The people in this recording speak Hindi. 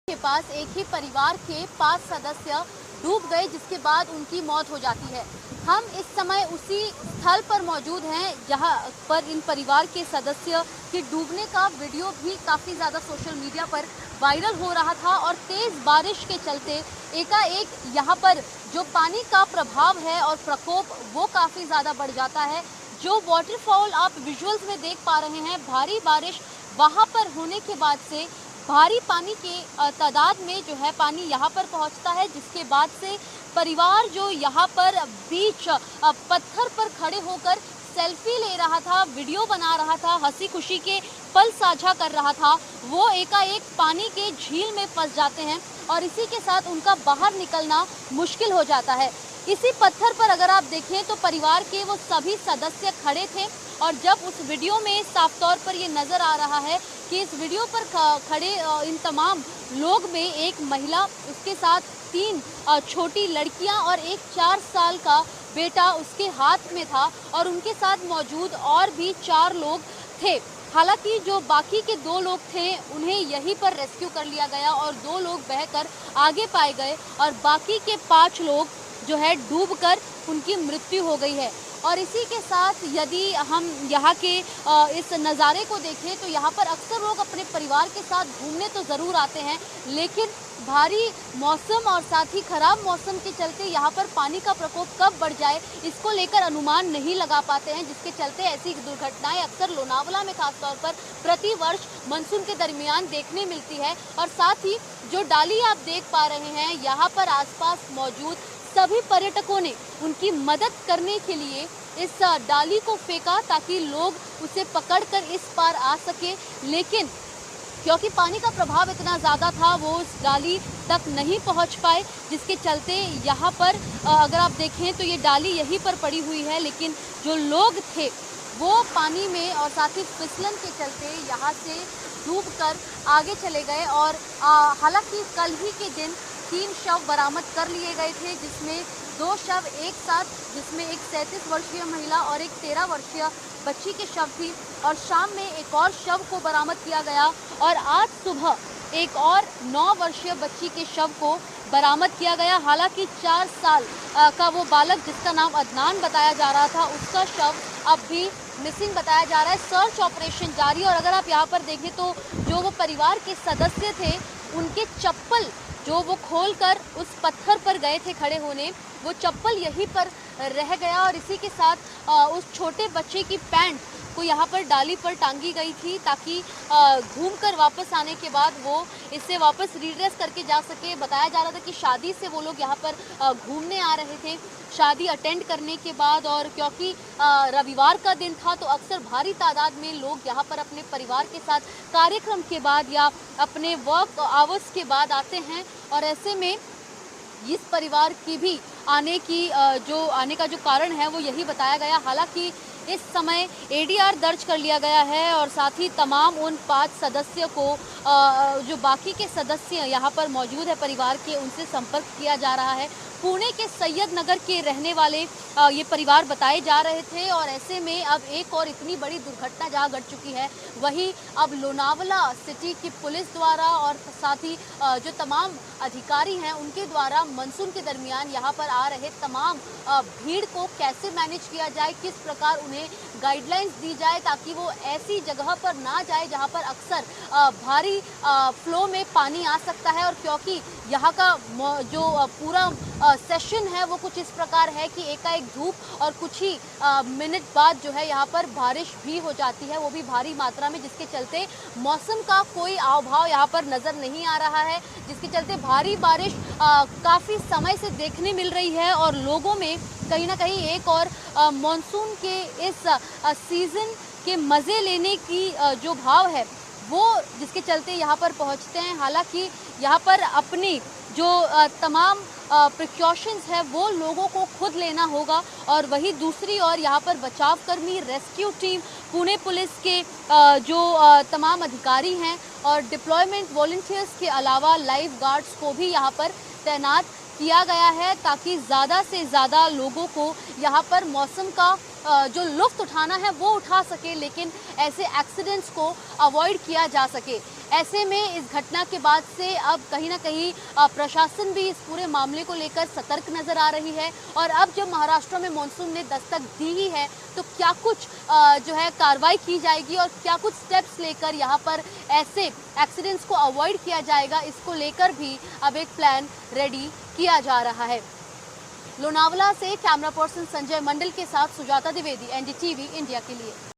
के पास एक ही परिवार के 5 सदस्य डूब गए, जिसके बाद उनकी मौत हो जाती है। हम इस समय उसी स्थल पर मौजूद हैं जहां पर इन परिवार के सदस्य के डूबने का वीडियो भी काफ़ी ज़्यादा सोशल मीडिया पर वायरल हो रहा था और तेज़ बारिश के चलते एकाएक यहां पर जो पानी का प्रभाव है और प्रकोप वो काफ़ी ज़्यादा बढ़ जाता है। जो वाटरफॉल आप विजुअल्स में देख पा रहे हैं, भारी बारिश वहां पर होने के बाद से भारी पानी के तादाद में जो है पानी यहाँ पर पहुँचता है, जिसके बाद से परिवार जो यहाँ पर बीच पत्थर पर खड़े होकर सेल्फी ले रहा था, वीडियो बना रहा था, हंसी खुशी के पल साझा कर रहा था, वो एकाएक पानी के झील में फंस जाते हैं और इसी के साथ उनका बाहर निकलना मुश्किल हो जाता है। इसी पत्थर पर अगर आप देखें तो परिवार के वो सभी सदस्य खड़े थे और जब उस वीडियो में साफ तौर पर ये नज़र आ रहा है कि इस वीडियो पर खड़े इन तमाम लोग में एक महिला, उसके साथ 3 छोटी लड़कियां और एक 4 साल का बेटा उसके हाथ में था और उनके साथ मौजूद और भी 4 लोग थे। हालांकि जो बाकी के 2 लोग थे उन्हें यहीं पर रेस्क्यू कर लिया गया और 2 लोग बहकर आगे पाए गए और बाकी के 5 लोग जो है डूबकर उनकी मृत्यु हो गई है। और इसी के साथ यदि हम यहाँ के इस नज़ारे को देखें तो यहाँ पर अक्सर लोग अपने परिवार के साथ घूमने तो ज़रूर आते हैं, लेकिन भारी मौसम और साथ ही ख़राब मौसम के चलते यहाँ पर पानी का प्रकोप कब बढ़ जाए इसको लेकर अनुमान नहीं लगा पाते हैं, जिसके चलते ऐसी दुर्घटनाएं अक्सर लोनावला में खासतौर पर प्रतिवर्ष मानसून के दरमियान देखने मिलती है। और साथ ही जो डाली आप देख पा रहे हैं, यहाँ पर आसपास मौजूद सभी पर्यटकों ने उनकी मदद करने के लिए इस डाली को फेंका ताकि लोग उसे पकड़कर इस पार आ सके, लेकिन क्योंकि पानी का प्रभाव इतना ज़्यादा था वो उस डाली तक नहीं पहुंच पाए, जिसके चलते यहाँ पर अगर आप देखें तो ये डाली यहीं पर पड़ी हुई है, लेकिन जो लोग थे वो पानी में और साथ ही फिसलन के चलते यहाँ से डूबकर आगे चले गए। और हालांकि कल ही के दिन 3 शव बरामद कर लिए गए थे, जिसमें 2 शव एक साथ, जिसमें एक 37 वर्षीय महिला और एक 13 वर्षीय बच्ची के शव थी और शाम में एक और शव को बरामद किया गया और आज सुबह एक और 9 वर्षीय बच्ची के शव को बरामद किया गया। हालांकि 4 साल का वो बालक जिसका नाम अदनान बताया जा रहा था, उसका शव अब भी मिसिंग बताया जा रहा है। सर्च ऑपरेशन जारी। और अगर आप यहाँ पर देखें तो जो वो परिवार के सदस्य थे उनके चप्पल जो वो खोलकर उस पत्थर पर गए े खड़े होने, वो चप्पल यहीं पर रह गया और इसी के साथ उस छोटे बच्चे की पैंट को यहाँ पर डाली पर टांगी गई थी ताकि घूमकर वापस आने के बाद वो इससे वापस रिड्रेस करके जा सके। बताया जा रहा था कि शादी से वो लोग यहाँ पर घूमने आ रहे थे, शादी अटेंड करने के बाद, और क्योंकि रविवार का दिन था तो अक्सर भारी तादाद में लोग यहाँ पर अपने परिवार के साथ कार्यक्रम के बाद या अपने वर्क आवर्स के बाद आते हैं और ऐसे में इस परिवार की भी आने का जो कारण है वो यही बताया गया। हालांकि इस समय एडीआर दर्ज कर लिया गया है और साथ ही तमाम उन 5 सदस्य को जो बाकी के सदस्य यहाँ पर मौजूद है परिवार के, उनसे संपर्क किया जा रहा है। पुणे के सैयद नगर के रहने वाले ये परिवार बताए जा रहे थे और ऐसे में अब एक और इतनी बड़ी दुर्घटना जहाँ घट चुकी है, वही अब लोनावला सिटी की पुलिस द्वारा और साथ ही जो तमाम अधिकारी हैं उनके द्वारा मानसून के दरमियान यहाँ पर आ रहे तमाम भीड़ को कैसे मैनेज किया जाए, किस प्रकार उन्हें गाइडलाइंस दी जाए ताकि वो ऐसी जगह पर ना जाए जहाँ पर अक्सर भारी फ्लो में पानी आ सकता है। और क्योंकि यहाँ का जो पूरा सेशन है वो कुछ इस प्रकार है कि एकाएक धूप और कुछ ही मिनट बाद जो है यहाँ पर बारिश भी हो जाती है, वो भी भारी मात्रा में, जिसके चलते मौसम का कोई आवभाव यहाँ पर नज़र नहीं आ रहा है, जिसके चलते भारी बारिश काफ़ी समय से देखने मिल रही है और लोगों में कहीं ना कहीं एक और मानसून के इस सीज़न के मज़े लेने की जो भाव है वो जिसके चलते यहाँ पर पहुँचते हैं। हालांकि यहाँ पर अपनी जो तमाम प्रिकॉशंस है वो लोगों को खुद लेना होगा और वही दूसरी ओर यहाँ पर बचाव कर्मी, रेस्क्यू टीम, पुणे पुलिस के जो तमाम अधिकारी हैं और डिप्लॉयमेंट वॉलंटियर्स के अलावा लाइफ गार्ड्स को भी यहाँ पर तैनात किया गया है ताकि ज़्यादा से ज़्यादा लोगों को यहाँ पर मौसम का जो लुत्फ़ उठाना है वो उठा सके, लेकिन ऐसे एक्सीडेंट्स को अवॉइड किया जा सके। ऐसे में इस घटना के बाद से अब कहीं ना कहीं प्रशासन भी इस पूरे मामले को लेकर सतर्क नजर आ रही है। और अब जब महाराष्ट्र में मॉनसून ने दस्तक दी ही है तो क्या कुछ जो है कार्रवाई की जाएगी और क्या कुछ स्टेप्स लेकर यहाँ पर ऐसे एक्सीडेंट्स को अवॉइड किया जाएगा, इसको लेकर भी अब एक प्लान रेडी किया जा रहा है। लोनावला से कैमरा पर्सन संजय मंडल के साथ सुजाता द्विवेदी, एनडीटीवी इंडिया के लिए।